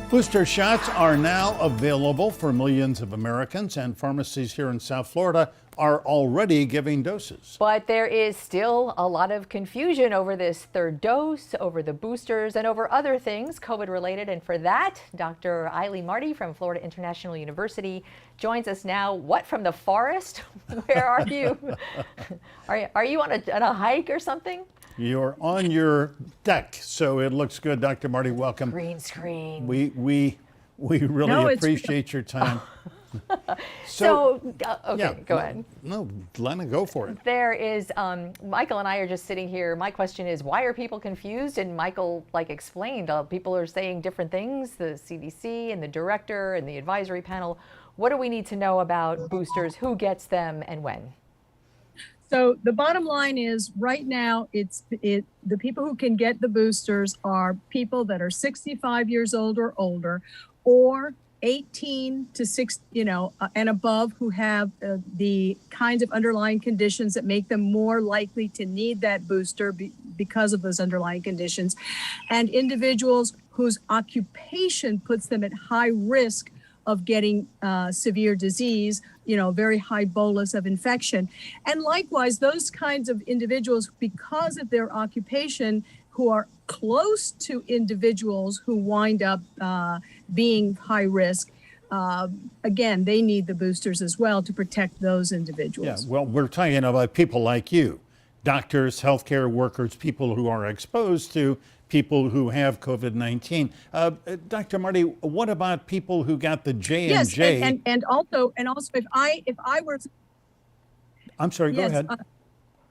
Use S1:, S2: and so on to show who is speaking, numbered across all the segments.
S1: Booster shots are now available for millions of Americans, and pharmacies here in South Florida are already giving doses.
S2: But there is still a lot of confusion over this third dose, over the boosters, and over other things COVID-related. And for that, Dr. Aileen Marty from Florida International University joins us now. What, from the forest? Where are you? Are you on a hike or something?
S1: You're on your deck, so it looks good. Dr. Marty, welcome.
S2: Green screen.
S1: We really appreciate your time.
S2: Okay, go ahead.
S1: No, Lena, go for it.
S2: There is, Michael and I are just sitting here. My question is, why are people confused? And Michael, explained, people are saying different things, the CDC and the director and the advisory panel. What do we need to know about boosters? Who gets them and when?
S3: So the bottom line is right now, the people who can get the boosters are people that are 65 years old or older, or 18 to 6, and above, who have the kinds of underlying conditions that make them more likely to need that booster because of those underlying conditions, and individuals whose occupation puts them at high risk of getting severe disease, very high bolus of infection. And likewise, those kinds of individuals, because of their occupation, who are close to individuals who wind up being high risk, again, they need the boosters as well to protect those individuals.
S1: Yeah, well, we're talking about people like you, doctors, healthcare workers, people who are exposed to people who have COVID-19. Dr. Marty, what about people who got the J&J?
S3: Yes, and also if I were,
S1: I'm sorry, go ahead.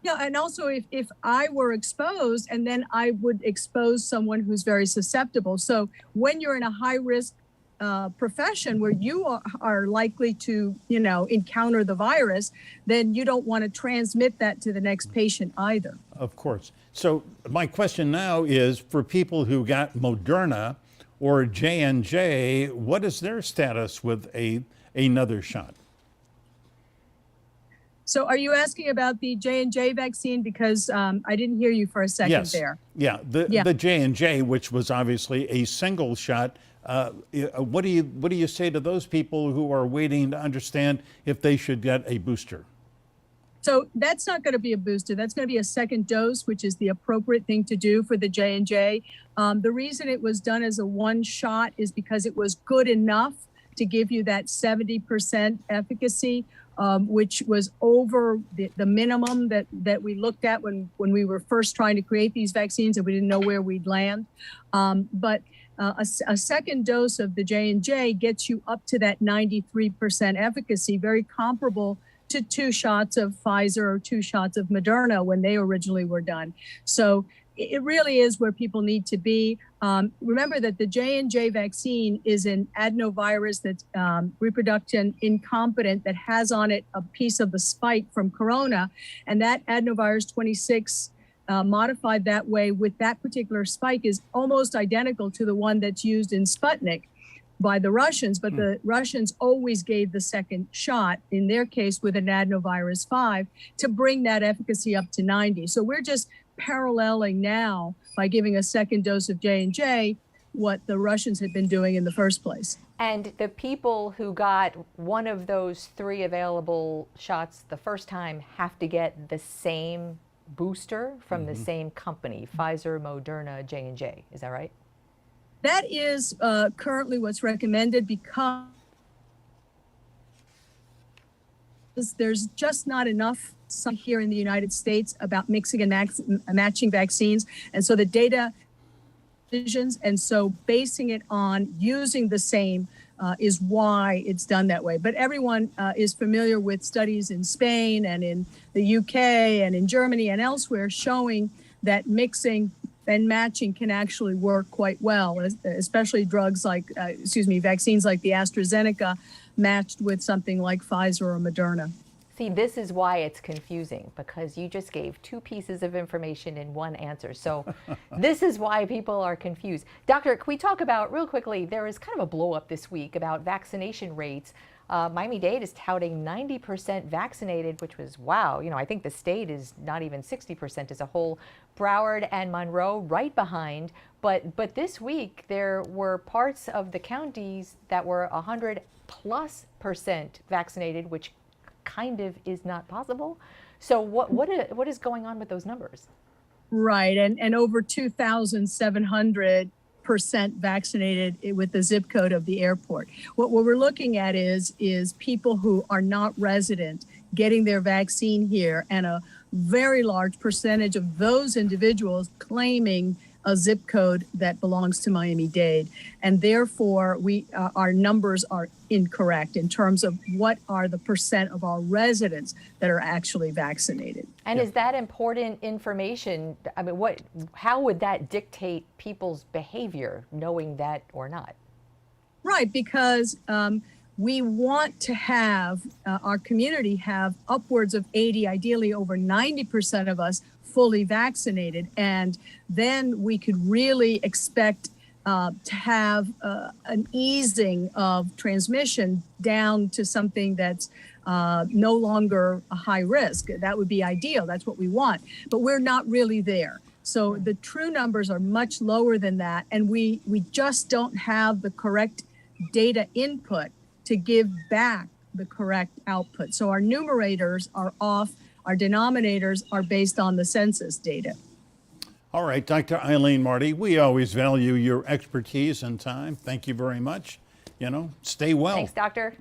S3: Yeah, and also if I were exposed, and then I would expose someone who's very susceptible. So when you're in a high risk profession where you are likely to, encounter the virus, then you don't want to transmit that to the next patient either. Of
S1: course. So my question now is, for people who got Moderna or J&J, what is their status with another shot?
S3: So are you asking about the J&J vaccine? Because I didn't hear you for a second there.
S1: Yeah, the J&J, which was obviously a single shot. What do you say to those people who are waiting to understand if they should get a booster?
S3: So that's not going to be a booster. That's going to be a second dose, which is the appropriate thing to do for the J&J. The reason it was done as a one shot is because it was good enough to give you that 70% efficacy, which was over the minimum that we looked at when we were first trying to create these vaccines, and we didn't know where we'd land. But a second dose of the J&J gets you up to that 93% efficacy, very comparable to 2 shots of Pfizer or 2 shots of Moderna when they originally were done. So it really is where people need to be. Remember that the J&J vaccine is an adenovirus that's reproduction incompetent, that has on it a piece of the spike from corona, and that adenovirus 26 modified that way with that particular spike is almost identical to the one that's used in Sputnik by the Russians, but the Russians always gave the second shot, in their case with an adenovirus 5, to bring that efficacy up to 90. So we're just paralleling now by giving a second dose of J&J what the Russians had been doing in the first place.
S2: And the people who got one of those 3 available shots the first time have to get the same booster from the same company, Pfizer, Moderna, J&J. Is that right?
S3: That is currently what's recommended, because there's just not enough here in the United States about mixing and matching vaccines. And so the data decisions, and so basing it on using the same is why it's done that way. But everyone is familiar with studies in Spain and in the UK and in Germany and elsewhere showing that mixing and matching can actually work quite well, especially vaccines like the AstraZeneca matched with something like Pfizer or Moderna.
S2: See, this is why it's confusing, because you just gave 2 pieces of information in one answer. So this is why people are confused. Doctor, can we talk about, real quickly, there is kind of a blow up this week about vaccination rates Miami-Dade is touting 90% vaccinated, which was wow. I think the state is not even 60% as a whole. Broward and Monroe right behind. But this week there were parts of the counties that were 100+% vaccinated, which kind of is not possible. So what is going on with those numbers?
S3: Right, and over 2,700% vaccinated with the zip code of the airport. What we're looking at is people who are not resident getting their vaccine here, and a very large percentage of those individuals claiming a zip code that belongs to Miami-Dade, and therefore our numbers are incorrect in terms of what are the percent of our residents that are actually vaccinated.
S2: And is that important information? I mean, how would that dictate people's behavior, knowing that or not?
S3: Right, because we want to have our community have upwards of 80, ideally over 90% of us fully vaccinated, and then we could really expect to have an easing of transmission down to something that's no longer a high risk. That would be ideal. That's what we want. But we're not really there. So the true numbers are much lower than that, and we just don't have the correct data input to give back the correct output. So our numerators are off. Our denominators are based on the census data.
S1: All right, Dr. Aileen Marty, we always value your expertise and time. Thank you very much. Stay well.
S2: Thanks, doctor.